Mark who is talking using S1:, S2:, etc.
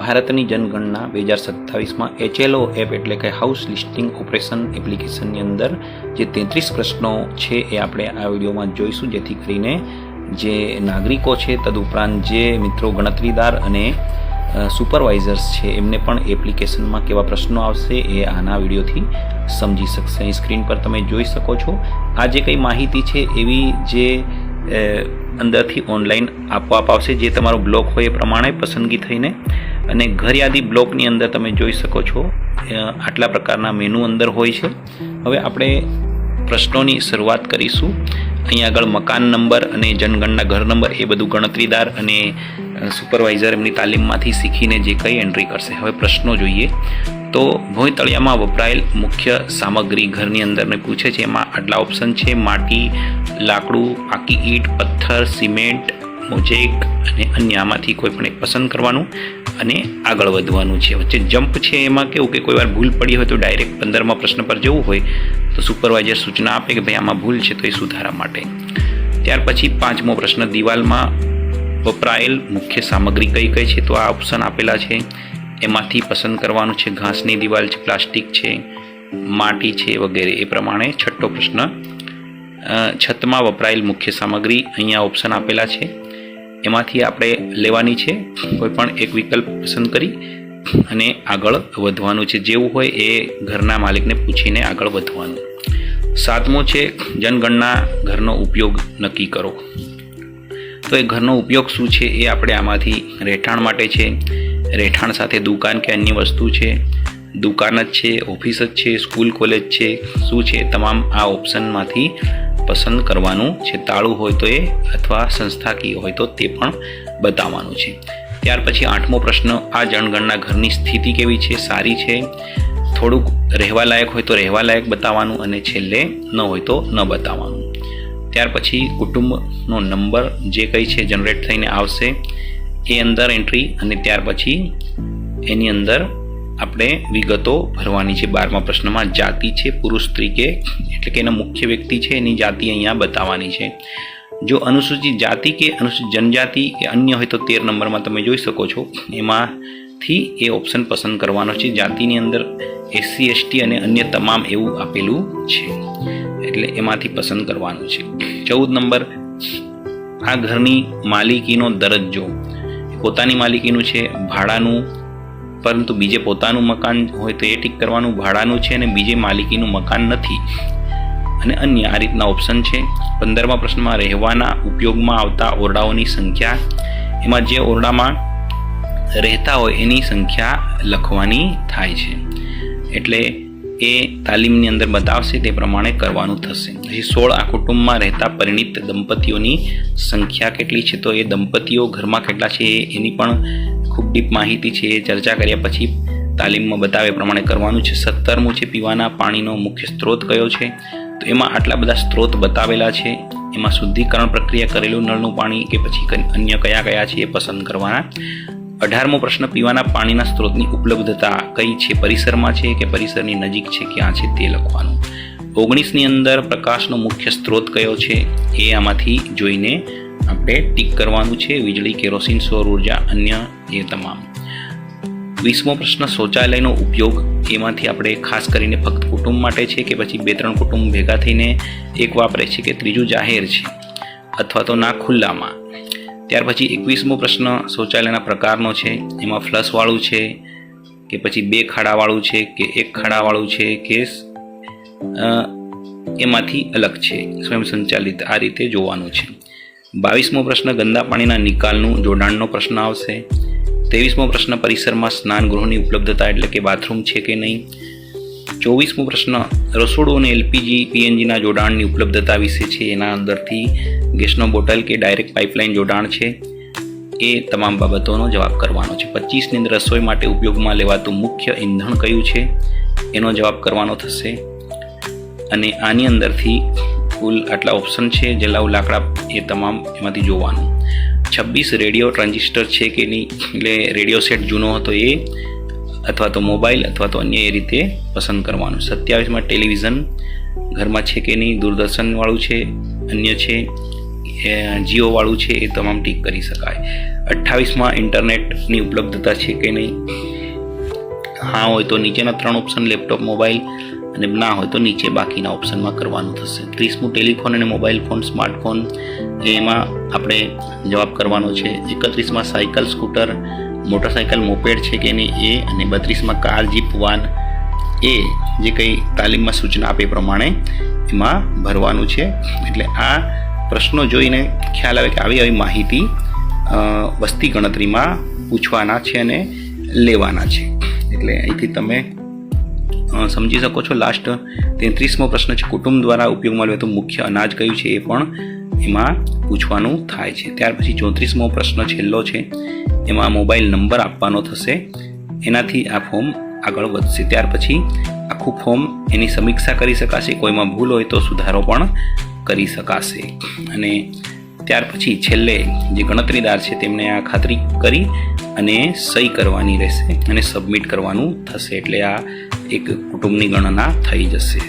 S1: ભારતની જનગણના 2027માં HLO app એટલે કે હાઉસ લિસ્ટિંગ ઓપરેશન એપ્લિકેશનની અંદર જે 33 પ્રશ્નો છે એ આપણે આ વિડીયોમાં જોઈશું, જેથી કરીને જે નાગરિકો છે તદુપરાંત જે મિત્રો ગણતરીદાર અને સુપરવાઇઝર્સ છે એમને પણ એપ્લિકેશનમાં કેવા પ્રશ્નો આવશે એ આના વિડીયોથી સમજી શકશે. અહીં સ્ક્રીન પર તમે જોઈ શકો છો આ જે કંઈ માહિતી છે એવી જે અંદરથી ઓનલાઈન આપવામાં આવશે, જે તમારો બ્લોક હોય એ પ્રમાણે પસંદગી થઈને. અને ઘર યાદી બ્લોકની અંદર તમે જોઈ શકો છો આટલા પ્રકારના મેનુ અંદર હોય છે. હવે આપણે પ્રશ્નોની શરૂઆત કરીશું. અહીં આગળ મકાન નંબર અને જનગણના ઘર નંબર એ બધું ગણતરીદાર અને સુપરવાઇઝર એમની તાલીમમાંથી શીખીને જે કંઈ એન્ટ્રી કરશે. હવે પ્રશ્નો જોઈએ તો ભોંયતળિયામાં વપરાયેલ મુખ્ય સામગ્રી ઘરની અંદરને પૂછે છે. એમાં આટલા ઓપ્શન છે: માટી, લાકડું, પાકી ઈંટ, પથ્થર, સિમેન્ટ, મોઝેક અને અન્ય. આમાંથી કોઈ પણ એક પસંદ કરવાનું અને આગળ વધવાનું છે. વચ્ચે જમ્પ છે એમાં કેવું કે કોઈ વાર ભૂલ પડી હોય તો ડાયરેક્ટ 15મા પ્રશ્ન પર જવું હોય તો સુપરવાઇઝર સૂચના આપે કે ભાઈ આમાં ભૂલ છે તો એ સુધારા માટે. ત્યાર પછી 5મો પ્રશ્ન: દિવાલમાં વપરાયેલ મુખ્ય સામગ્રી કઈ કઈ છે? તો આ ઓપ્શન આપેલા છે, એમાંથી પસંદ કરવાનું છે. ઘાસની દિવાલ છે, પ્લાસ્ટિક છે, માટી છે વગેરે. એ પ્રમાણે 6થો પ્રશ્ન: છતમાં વપરાયેલ મુખ્ય સામગ્રી. અહીંયા ઓપ્શન આપેલા છે, એમાંથી આપણે લેવાની છે કોઈ પણ એક વિકલ્પ પસંદ કરી અને આગળ વધવાનું છે. જેવું હોય એ ઘરના માલિકને પૂછીને આગળ વધવાનું. 7મો છે જનગણના ઘરનો ઉપયોગ નક્કી કરો. તો એ ઘરનો ઉપયોગ શું છે એ આપણે આમાંથી રહેઠાણ માટે છે, રહેઠાણ સાથે દુકાન કે અન્ય વસ્તુ છે, દુકાન જ છે, ઓફિસ જ છે, સ્કૂલ કોલેજ છે, શું છે, તમામ આ ઓપ્શનમાંથી પસંદ કરવાનું છે. તાળું હોય તો એ અથવા સંસ્થાકીય હોય તો તે પણ બતાવવાનું છે. ત્યાર પછી 8મો પ્રશ્ન: આ જનગણના ઘરની સ્થિતિ કેવી છે? સારી છે, થોડુંક રહેવા લાયક હોય તો રહેવા લાયક બતાવવાનું અને છેલ્લે ન હોય તો ન બતાવવાનું. ત્યાર પછી કુટુંબનો નંબર જે કંઈ છે જનરેટ થઈને આવશે એ અંદર એન્ટ્રી, અને ત્યાર પછી એની અંદર આપણે વિગતો ભરવાની છે. 12મા પ્રશ્નમાં જાતિ છે, પુરુષ સ્ત્રી કે એટલે કે એના મુખ્ય વ્યક્તિ છે એની જાતિ અહીંયા બતાવવાની છે. જો અનુસૂચિત જાતિ કે અનુસૂચિત જનજાતિ કે અન્ય હોય તો 13 નંબરમાં તમે જોઈ શકો છો એમાંથી એ ઓપ્શન પસંદ કરવાનો છે. જાતિની અંદર SC ST અને અન્ય તમામ એવું આપેલું છે એટલે એમાંથી પસંદ કરવાનું છે. 14 નંબર: આ ઘરની માલિકીનો દરજ્જો. પોતાની માલિકીનું છે, ભાડાનું, પરંતુ બીજે પોતાનું મકાન હોય તો એ ટીક કરવાનું, ભાડાનું છે અને બીજે માલિકીનું મકાન નથી અને અન્ય. આ રીતના ઓપ્શન છે. 15મા પ્રશ્નમાં રહેવાના ઉપયોગમાં આવતા ઓરડાઓની સંખ્યા. એમાં જે ઓરડામાં રહેતા હોય એની સંખ્યા લખવાની થાય છે, એટલે એ તાલીમની અંદર બતાવશે તે પ્રમાણે કરવાનું થશે. પછી 16: આ કુટુંબમાં રહેતા પરિણીત દંપતીઓની સંખ્યા કેટલી છે? તો એ દંપતીઓ ઘરમાં કેટલા છે એની પણ ખૂબ ડીપ માહિતી છે એ ચર્ચા કર્યા પછી તાલીમમાં બતાવે પ્રમાણે કરવાનું છે. 17મું છે પીવાના પાણીનો મુખ્ય સ્ત્રોત કયો છે? તો એમાં આટલા બધા સ્ત્રોત બતાવેલા છે, એમાં શુદ્ધિકરણ પ્રક્રિયા કરેલું નળનું પાણી કે પછી અન્ય કયા કયા છે એ પસંદ કરવાના. 18મો પ્રશ્ન: પીવાના પાણીના સ્ત્રોતની ઉપલબ્ધતા કઈ છે? પરિસરમાં છે કે પરિસરની નજીક છે, ક્યાં છે તે લખવાનું. 19ની અંદર પ્રકાશનો મુખ્ય સ્ત્રોત કયો છે એ આમાંથી જોઈને આપણે ટીક કરવાનું છે. વીજળી, કેરોસીન, સૌર ઉર્જા, અન્ય એ તમામ. 20મો પ્રશ્ન: શૌચાલયનો ઉપયોગ. એમાંથી આપણે ખાસ કરીને ફક્ત કુટુંબ માટે છે કે પછી 2-3 કુટુંબ ભેગા થઈને એક વાપરે છે કે ત્રીજું જાહેર છે અથવા તો ના ખુલ્લામાં. ત્યાર પછી 21મો પ્રશ્ન શૌચાલયના પ્રકારનો છે. એમાં ફ્લશવાળું છે કે પછી 2 ખાડાવાળું છે કે 1 ખાડાવાળું છે કે એમાંથી અલગ છે, સ્વયં સંચાલિત. આ રીતે જોવાનું છે. 22મો પ્રશ્ન ગંદા પાણીના નિકાલનું જોડાણનો પ્રશ્ન આવશે. 23મો પ્રશ્ન પરિસરમાં સ્નાન ગૃહની ઉપલબ્ધતા એટલે કે બાથરૂમ છે કે નહીં. 24મો પ્રશ્ન રસોડું અને LPG PNGના જોડાણની ઉપલબ્ધતા વિશે છે. એના અંદરથી ગેસનો બોટલ કે ડાયરેક્ટ પાઇપલાઇન જોડાણ છે એ તમામ બાબતોનો જવાબ કરવાનો છે. 25ની અંદર રસોઈ માટે ઉપયોગમાં લેવાતું મુખ્ય ઈંધણ કયું છે એનો જવાબ કરવાનો થશે. અને આની અંદરથી કુલ આટલા ઓપ્શન છે, જલાઉ, લાકડા, એ તમામ એમાંથી જોવાનું. 26 રેડિયો ટ્રાન્ઝિસ્ટર છે કે નહીં, એટલે રેડિયો સેટ જૂનો હતો એ અથવા તો મોબાઈલ અથવા તો અન્ય એ રીતે પસંદ કરવાનું. 27માં ટેલિવિઝન ઘરમાં છે કે નહીં, દૂરદર્શનવાળું છે, અન્ય છે, જીઓવાળું છે, એ તમામ ટીક કરી શકાય. 28માં ઇન્ટરનેટની ઉપલબ્ધતા છે કે નહીં, હા હોય તો નીચેના 3 ઓપ્શન લેપટોપ, મોબાઈલ, અને ના હોય તો નીચે બાકીના ઓપ્શનમાં કરવાનું થશે. 30મું ટેલિફોન અને મોબાઈલ ફોન, સ્માર્ટફોન, એમાં આપણે જવાબ કરવાનો છે. 31માં સાયકલ, સ્કૂટર, મોટરસાયકલ, મોપેડ છે કે નહીં એ, અને 32માં કાર, જીપ, વાન, એ જે કંઈ તાલીમમાં સૂચના આપે પ્રમાણે એમાં ભરવાનું છે. એટલે આ પ્રશ્નો જોઈને ખ્યાલ આવે કે આવી માહિતી વસ્તી ગણતરીમાં પૂછવાના છે અને લેવાના છે. એટલે અહીંથી તમે સમજી શકો છો. લાસ્ટ 33મો પ્રશ્ન છે, કુટુંબ દ્વારા ઉપયોગમાં લેવાતું મુખ્ય અનાજ કયું છે, એ પણ એમાં પૂછવાનું થાય છે. ત્યાર પછી 34મો પ્રશ્ન છેલ્લો છે, એમાં મોબાઈલ નંબર આપવાનો થશે. એનાથી આ ફોર્મ આગળ વધશે. ત્યાર પછી આખું ફોર્મ એની સમીક્ષા કરી શકાશે, કોઈમાં ભૂલ હોય તો સુધારો પણ કરી શકાશે. અને ત્યાર પછી છેલ્લે જે ગણતરીદાર છે તેમને આ ખાતરી કરી અને સહી કરવાની રહેશે અને સબમિટ કરવાનું થશે. એટલે આ એક કુટુંબની ગણના થઈ જશે.